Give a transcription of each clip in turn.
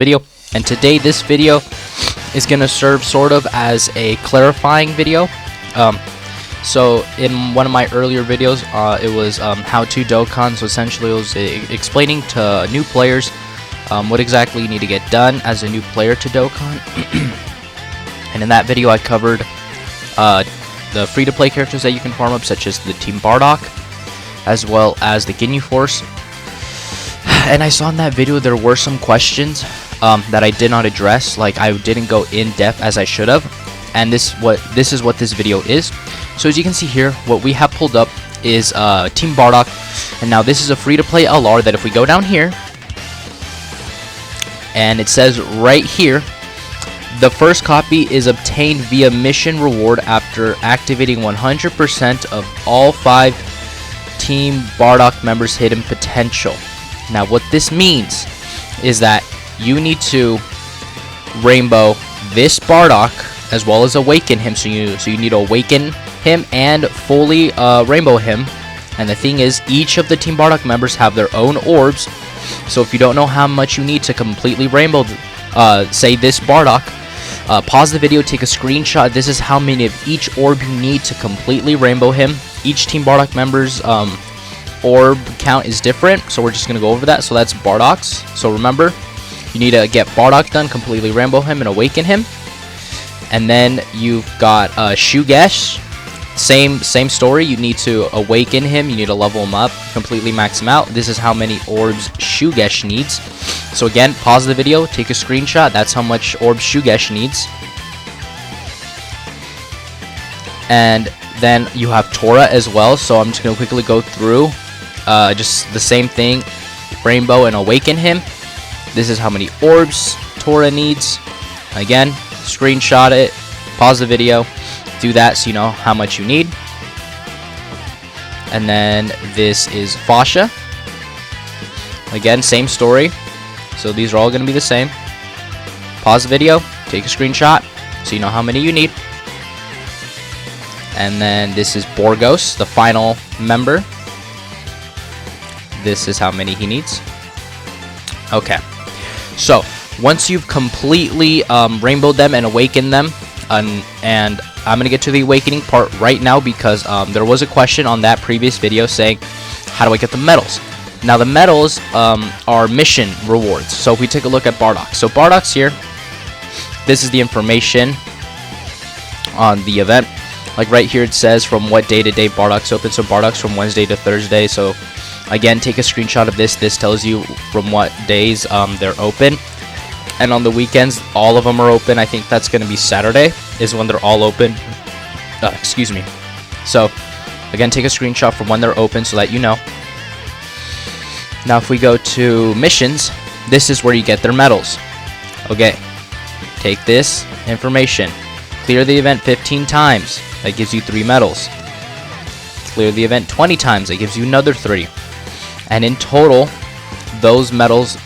video. And today this video is going to serve sort of as a clarifying video. So in one of my earlier videos, it was how to Dokkan. So essentially it was explaining to new players what exactly you need to get done as a new player to Dokkan. And in that video I covered the free-to-play characters that you can farm up, such as the Team Bardock as well as the Ginyu Force. And I saw in that video there were some questions that I did not address, like I didn't go in depth as I should have, and this is what this video is. So as you can see here, what we have pulled up is Team Bardock, and now this is a free-to-play LR that if we go down here, and it says right here, the first copy is obtained via mission reward after activating 100% of all 5 Team Bardock members' hidden potential. Now what this means is that you need to rainbow this Bardock as well as awaken him. So you need to awaken him and fully rainbow him. And the thing is, each of the Team Bardock members have their own orbs. So if you don't know how much you need to completely rainbow, say this Bardock, pause the video, take a screenshot. This is how many of each orb you need to completely rainbow him. Each Team Bardock member's orb count is different, so we're just gonna go over that. So that's Bardock's. So remember, you need to get Bardock done, completely rainbow him and awaken him. And then you've got Shugesh. Same story. You need to awaken him, you need to level him up, completely max him out. This is how many orbs Shugesh needs. So again, pause the video, take a screenshot. That's how much orbs Shugesh needs. And then you have Tora as well. So I'm just gonna quickly go through just the same thing, rainbow and awaken him. This is how many orbs Tora needs. Again, screenshot it, pause the video, do that so you know how much you need. And then this is Fasha. Again, same story. So these are all going to be the same. Pause the video, take a screenshot so you know how many you need. And then this is Borgos, the final member. This is how many he needs. Okay. So once you've completely rainbowed them and awakened them, and I'm gonna get to the awakening part right now because there was a question on that previous video saying, how do I get the medals? Now the medals are mission rewards. So if we take a look at Bardock, so Bardock's here. This is the information on the event. Like right here it says from what day to day Bardock's open. So Bardock's from Wednesday to Thursday. So again, take a screenshot of this. This tells you from what days they're open. And on the weekends, all of them are open. I think that's going to be Saturday is when they're all open. Excuse me. So again, take a screenshot from when they're open so that you know. Now if we go to missions, this is where you get their medals. Okay, take this information. Clear the event 15 times. That gives you 3 medals. Clear the event 20 times. That gives you another 3. And in total, those medals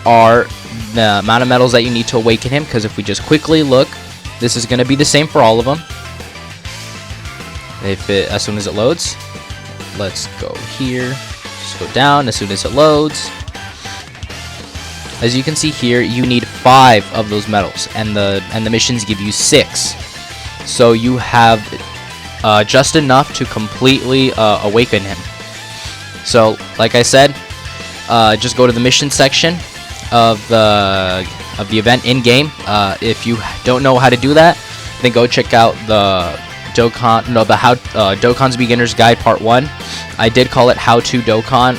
are the amount of medals that you need to awaken him. Because if we just quickly look, this is going to be the same for all of them. As soon as it loads, let's go here. Just go down as soon as it loads. As you can see here, you need 5 of those medals, and the missions give you 6. So you have just enough to completely awaken him. So, like I said, just go to the mission section of the event in game. If you don't know how to do that, then go check out the Dokkan's Beginner's Guide Part 1. I did call it How to Dokkan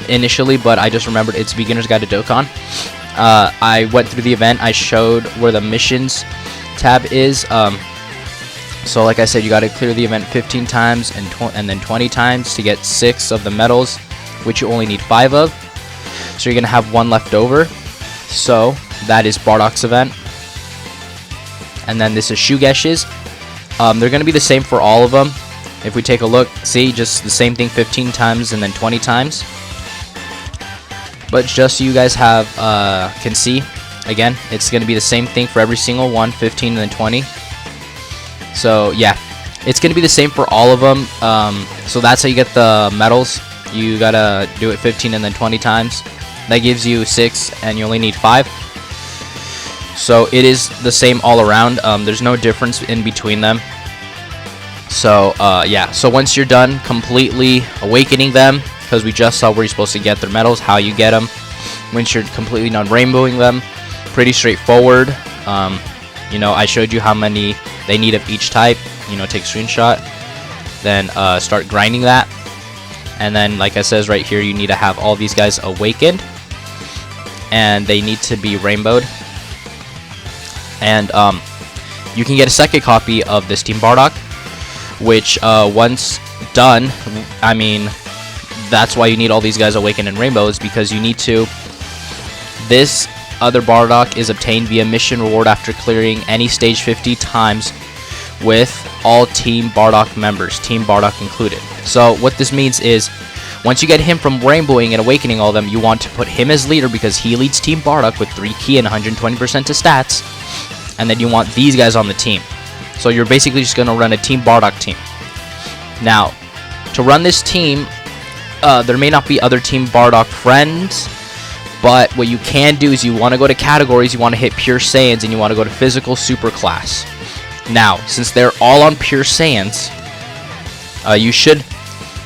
initially, but I just remembered it's Beginner's Guide to Dokkan. I went through the event. I showed where the missions tab is. So like I said, you got to clear the event 15 times and then 20 times to get 6 of the medals, which you only need 5 of. So you're going to have 1 left over. So that is Bardock's event. And then this is Shugesh's. They're going to be the same for all of them. If we take a look, see, just the same thing 15 times and then 20 times. But just so you guys have can see, again, it's going to be the same thing for every single one, 15 and then 20. So yeah, it's going to be the same for all of them. So that's how you get the medals. You got to do it 15 and then 20 times. that gives you 6, and you only need 5. So it is the same all around. There's no difference in between them. So yeah, so once you're done completely awakening them, because we just saw where you're supposed to get their medals, how you get them. Once you're completely done rainbowing them, pretty straightforward. You know, I showed you how many they need of each type. You know, take a screenshot, then start grinding that. And then, like I says right here, you need to have all these guys awakened, and they need to be rainbowed. And you can get a second copy of this Team Bardock, which once done, I mean, that's why you need all these guys awakened and rainbows, because you need to. This other Bardock is obtained via mission reward after clearing any stage 50 times with all Team Bardock members, Team Bardock included. So what this means is, once you get him from rainbowing and awakening all of them, you want to put him as leader because he leads Team Bardock with 3 key and 120% to stats. And then you want these guys on the team. So you're basically just going to run a Team Bardock team. Now, to run this team, there may not be other Team Bardock friends, but what you can do is you want to go to categories, you want to hit Pure Saiyans, and you want to go to Physical Super Class. Now, since they're all on Pure Saiyans, you should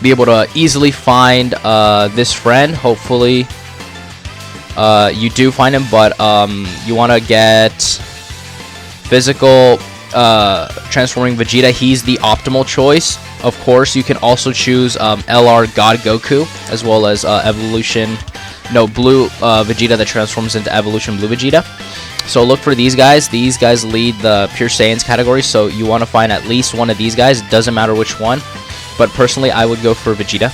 be able to easily find this friend. Hopefully, you do find him, but you want to get Physical Transforming Vegeta. He's the optimal choice. Of course, you can also choose LR God Goku, as well as Blue Vegeta that transforms into Evolution Blue Vegeta. So look for these guys. These guys lead the Pure Saiyans category, so you want to find at least one of these guys. It doesn't matter which one, but personally I would go for Vegeta.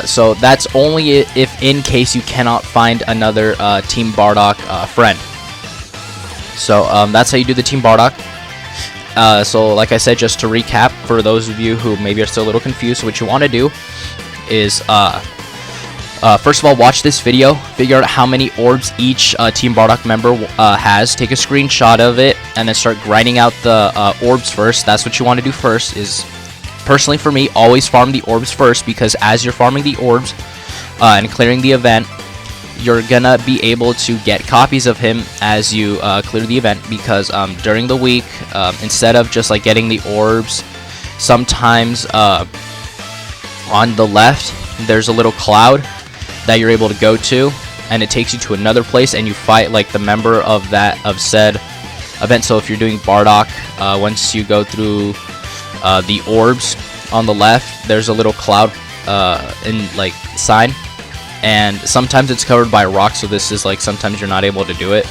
So that's only if in case you cannot find another Team Bardock friend. So that's how you do the Team Bardock. So like I said, just to recap, for those of you who maybe are still a little confused, what you want to do is first of all, watch this video, figure out how many orbs each Team Bardock member has, take a screenshot of it, and then start grinding out the orbs first. That's what you want to do first. Is personally for me, always farm the orbs first, because as you're farming the orbs and clearing the event, you're gonna be able to get copies of him as you clear the event, because during the week, instead of just like getting the orbs, sometimes on the left there's a little cloud that you're able to go to, and it takes you to another place, and you fight like the member of said event. So if you're doing Bardock, once you go through the orbs on the left, there's a little cloud in like sign, and sometimes it's covered by a rock, so this is like sometimes you're not able to do it.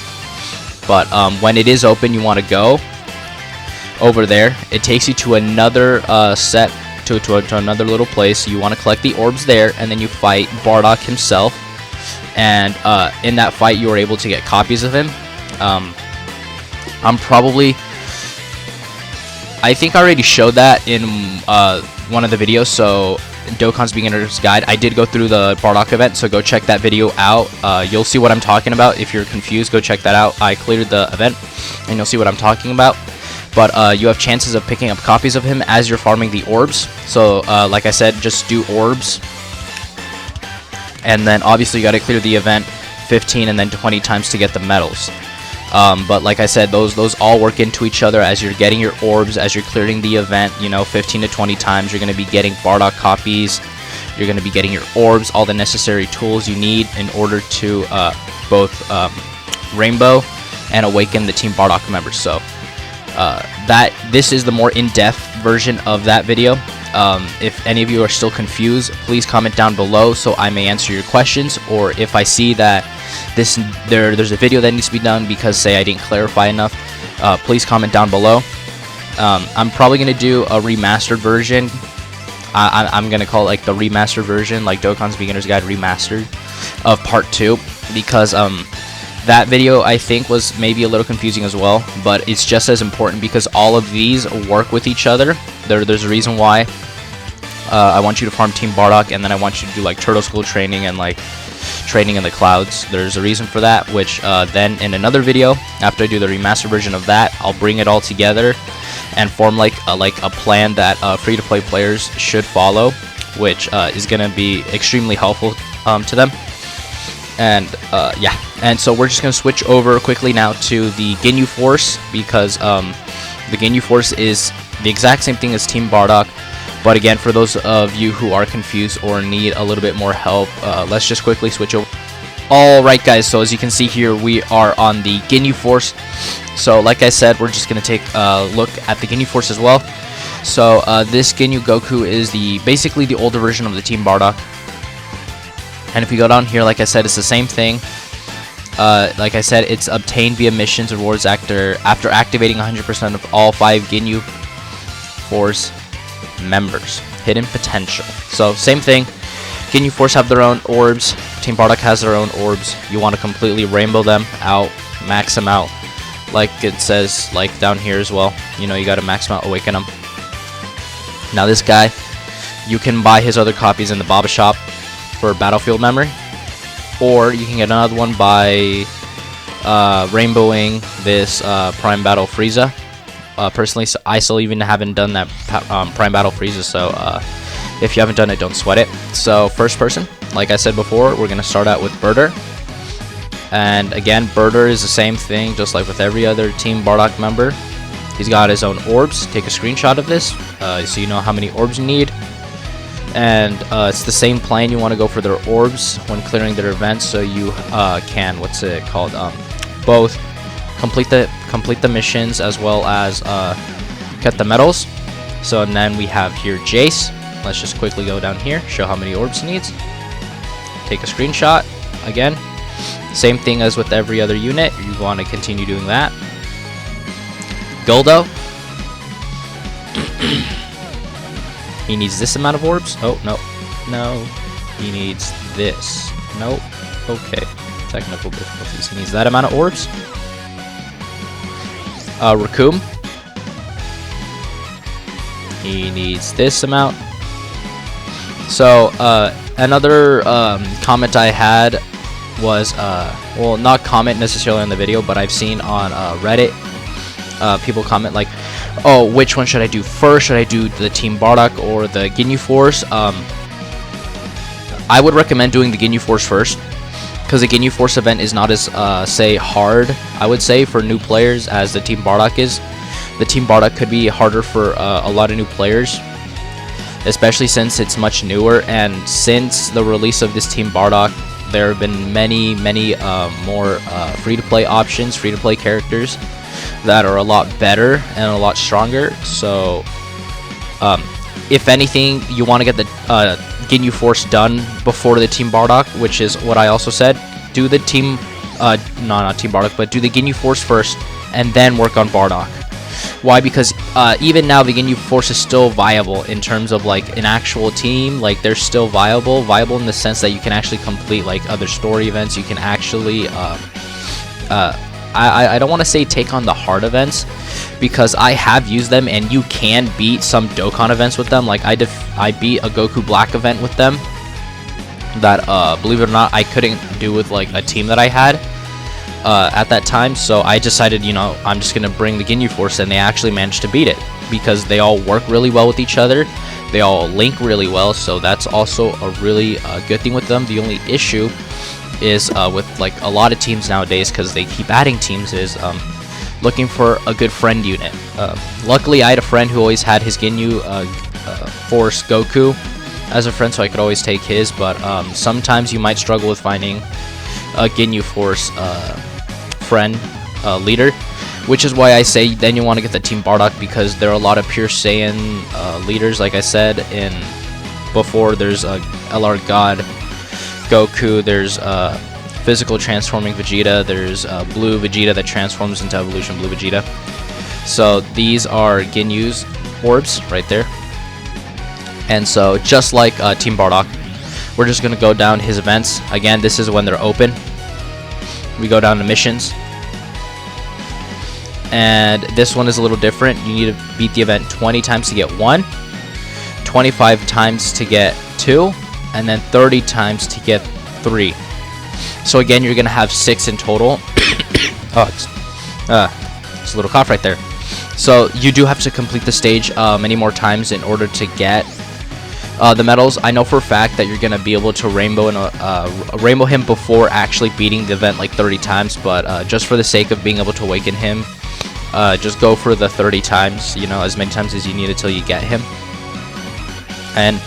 But when it is open, you want to go over there. It takes you to another to another little place. You want to collect the orbs there, and then you fight Bardock himself, and in that fight you are able to get copies of him. I think I already showed that in one of the videos, so Dokkan's Beginner's Guide. I did go through the Bardock event, so go check that video out. You'll see what I'm talking about. If you're confused, go check that out. I cleared the event, and you'll see what I'm talking about. But you have chances of picking up copies of him as you're farming the orbs. So like I said, just do orbs, and then obviously you got to clear the event 15 and then 20 times to get the medals. But like I said, those all work into each other. As you're getting your orbs, as you're clearing the event, you know, 15 to 20 times, you're going to be getting Bardock copies. You're going to be getting your orbs, all the necessary tools you need in order to both rainbow and awaken the Team Bardock members. So this is the more in-depth version of that video. If any of you are still confused, please comment down below so I may answer your questions, or if I see that there's a video that needs to be done because say I didn't clarify enough, please comment down below. I'm probably going to do a remastered version. I'm going to call it like the remastered version, like Dokkan's Beginner's Guide Remastered of Part 2, because that video I think was maybe a little confusing as well, but it's just as important because all of these work with each other. There's a reason why I want you to farm Team Bardock, and then I want you to do like Turtle School training and like training in the clouds. There's a reason for that, which then in another video, after I do the remastered version of that, I'll bring it all together and form like a plan that free-to-play players should follow, which is going to be extremely helpful to them. And yeah, and so we're just gonna switch over quickly now to the Ginyu Force, because the Ginyu Force is the exact same thing as Team Bardock. But again, for those of you who are confused or need a little bit more help, let's just quickly switch over. Alright guys, so as you can see here, we are on the Ginyu Force. So like I said, we're just going to take a look at the Ginyu Force as well. So this Ginyu Goku is basically the older version of the Team Bardock. And if you go down here, like I said, it's the same thing. Like I said, it's obtained via missions rewards after activating 100% of all 5 Ginyu Force members. Hidden potential. So same thing. Ginyu Force have their own orbs. Team Bardock has their own orbs. You want to completely rainbow them out, max them out, like it says, like down here as well. You know, you got to max them out, awaken them. Now this guy, you can buy his other copies in the Baba shop for battlefield memory, or you can get another one by rainbowing this Prime Battle Frieza. Personally, so I still even haven't done that Prime Battle Frieza, so if you haven't done it, don't sweat it. So first person, like I said before, we're gonna start out with Birder. And again, Birder is the same thing, just like with every other Team Bardock member. He's got his own orbs. Take a screenshot of this, so you know how many orbs you need. And it's the same plan. You want to go for their orbs when clearing their events, so you can, what's it called, both complete the missions as well as get the medals. So and then we have here Jace. Let's just quickly go down here, show how many orbs he needs. Take a screenshot. Again, same thing as with every other unit. You want to continue doing that. Goldo. He needs this amount of orbs. Oh, no. No. He needs this. Nope. Okay. Technical difficulties. He needs that amount of orbs. Raccoon. He needs this amount. So, another comment I had was, well, not comment necessarily on the video, but I've seen on Reddit, people comment like, oh, which one should I do first? Should I do the Team Bardock or the Ginyu Force? I would recommend doing the Ginyu Force first, because the Ginyu Force event is not as, say, hard, I would say, for new players as the Team Bardock is. The Team Bardock could be harder for a lot of new players, especially since it's much newer, and since the release of this Team Bardock, there have been many more free-to-play options, free-to-play characters that are a lot better and a lot stronger. So if anything, you want to get the Ginyu Force done before the Team Bardock, which is what I also said. Do the Team not Team Bardock, but do the Ginyu Force first and then work on Bardock. Why? Because even now the Ginyu Force is still viable in terms of like an actual team. Like they're still viable in the sense that you can actually complete like other story events. You can actually I don't want to say take on the hard events, because I have used them and you can beat some Dokkan events with them. Like I beat a Goku Black event with them that believe it or not I couldn't do with like a team that I had at that time. So I decided, you know, I'm just gonna bring the Ginyu Force, and they actually managed to beat it because they all work really well with each other. They all link really well, so that's also a really good thing with them. The only issue is with like a lot of teams nowadays, because they keep adding teams, is looking for a good friend unit. Luckily I had a friend who always had his Ginyu Force Goku as a friend, so I could always take his, but sometimes you might struggle with finding a Ginyu Force friend leader, which is why I say then you want to get the Team Bardock, because there are a lot of pure Saiyan leaders. Like I said in before, there's LR God Goku, there's physical transforming Vegeta, there's blue Vegeta that transforms into evolution blue Vegeta. So these are Ginyu's orbs right there. And so just like Team Bardock, we're just going to go down his events. Again, this is when they're open. We go down to missions. And this one is a little different. You need to beat the event 20 times to get 1, 25 times to get 2, and then 30 times to get 3. So again, you're going to have 6 in total. Oh, it's a little cough right there. So you do have to complete the stage many more times in order to get the medals. I know for a fact that you're gonna be able to rainbow him before actually beating the event like 30 times, but just for the sake of being able to awaken him, just go for the 30 times, you know, as many times as you need until you get him. And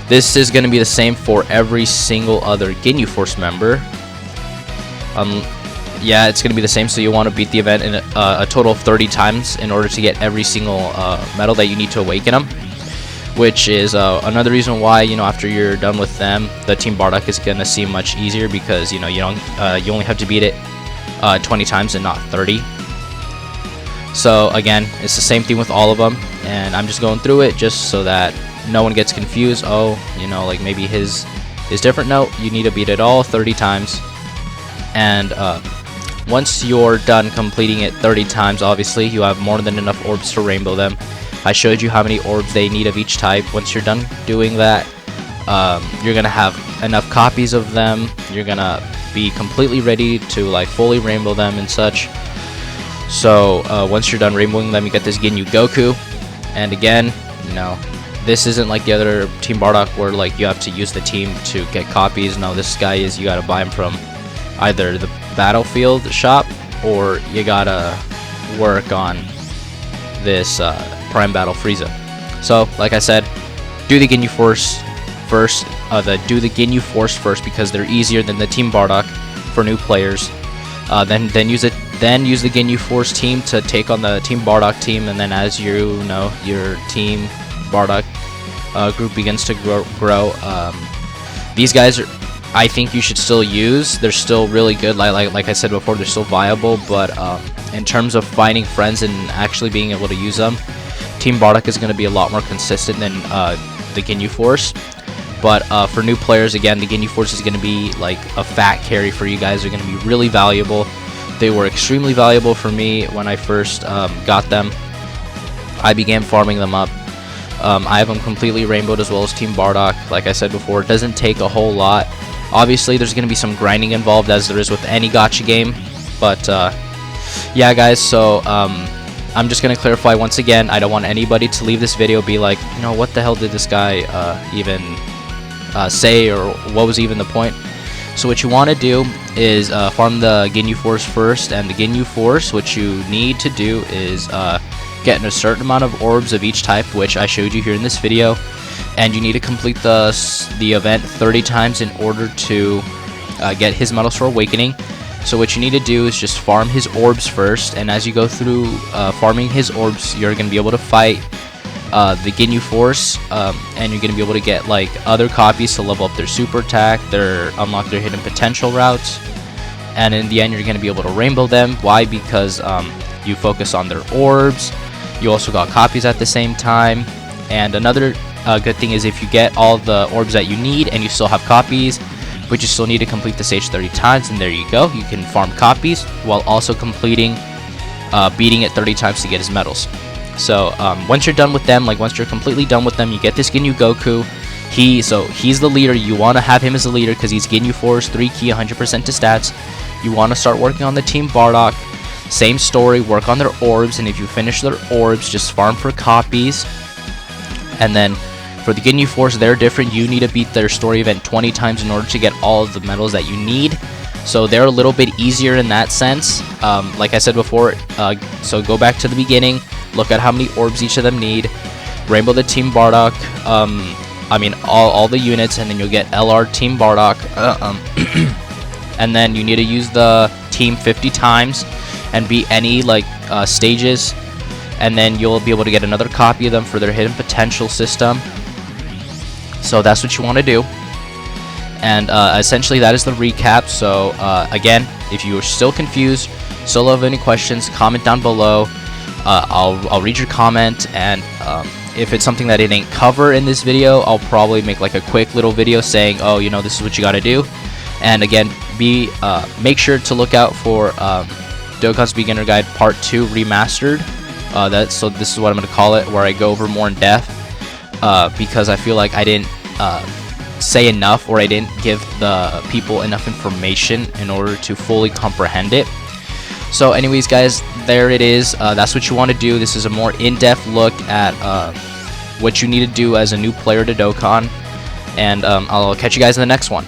this is gonna be the same for every single other Ginyu Force member. Yeah, it's gonna be the same, so you want to beat the event in a total of 30 times in order to get every single medal that you need to awaken them. Which is another reason why, you know, after you're done with them, the Team Bardock is gonna seem much easier, because you know you only have to beat it 20 times and not 30. So again, it's the same thing with all of them, and I'm just going through it just so that no one gets confused. Oh, you know, like maybe his is different. No, you need to beat it all 30 times, and once you're done completing it 30 times, obviously you have more than enough orbs to rainbow them. I showed you how many orbs they need of each type. Once you're done doing that, you're gonna have enough copies of them. You're gonna be completely ready to like fully rainbow them and such. So once you're done rainbowing them, you get this Ginyu Goku. And again, you know, this isn't like the other Team Bardock where like you have to use the team to get copies. No, this guy is, you gotta buy him from either the Battlefield shop, or you gotta work on this Prime Battle Frieza. So like I said, do the Ginyu Force first. Do the Ginyu Force first, because they're easier than the Team Bardock for new players. Then use the Ginyu Force team to take on the Team Bardock team, and then as you know, your Team Bardock group begins to grow. These guys are, I think you should still use. They're still really good. Like I said before, they're still viable. But in terms of finding friends and actually being able to use them, Team Bardock is going to be a lot more consistent than the Ginyu Force. But for new players, again, the Ginyu Force is going to be like a fat carry for you guys. They're going to be really valuable. They were extremely valuable for me when I first got them. I began farming them up. I have them completely rainbowed, as well as Team Bardock. Like I said before, it doesn't take a whole lot. Obviously, there's going to be some grinding involved, as there is with any gacha game. But yeah, guys, so I'm just going to clarify once again. I don't want anybody to leave this video be like, you know, what the hell did this guy even say, or what was even the point? So what you want to do is farm the Ginyu Force first, and the Ginyu Force, what you need to do is get a certain amount of orbs of each type, which I showed you here in this video, and you need to complete the event 30 times in order to get his medals for awakening. So what you need to do is just farm his orbs first, and as you go through farming his orbs, you're going to be able to fight the Ginyu Force, and you're going to be able to get like other copies to level up their super attack, unlock their hidden potential routes, and in the end you're going to be able to rainbow them. Why? Because you focus on their orbs. You also got copies at the same time, and another good thing is if you get all the orbs that you need and you still have copies, but you still need to complete the stage 30 times, and there you go, you can farm copies while also completing beating it 30 times to get his medals. So once you're done with them, like once you're completely done with them, you get this Ginyu Goku. He's the leader. You want to have him as the leader because he's Ginyu Force 3 key, 100% to stats. You want to start working on the Team Bardock. Same story, work on their orbs, and if you finish their orbs, just farm for copies. And then for the Ginyu Force, they're different. You need to beat their story event 20 times in order to get all of the medals that you need. So they're a little bit easier in that sense. Like I said before, so go back to the beginning, look at how many orbs each of them need, rainbow the Team Bardock, I mean all the units, and then you'll get LR Team Bardock. And then you need to use the team 50 times and beat any like stages, and then you'll be able to get another copy of them for their hidden potential system. So that's what you want to do. And essentially that is the recap. So again, if you are still confused, still have any questions, comment down below. I'll read your comment, and if it's something that I didn't cover in this video, I'll probably make like a quick little video saying, oh, you know, this is what you got to do. And again, make sure to look out for Dokkan's Beginner Guide Part 2 Remastered. So this is what I'm going to call it, where I go over more in depth, because I feel like I didn't say enough, or I didn't give the people enough information in order to fully comprehend it. So anyways, guys, there it is. That's what you want to do. This is a more in-depth look at what you need to do as a new player to Dokkan, and I'll catch you guys in the next one.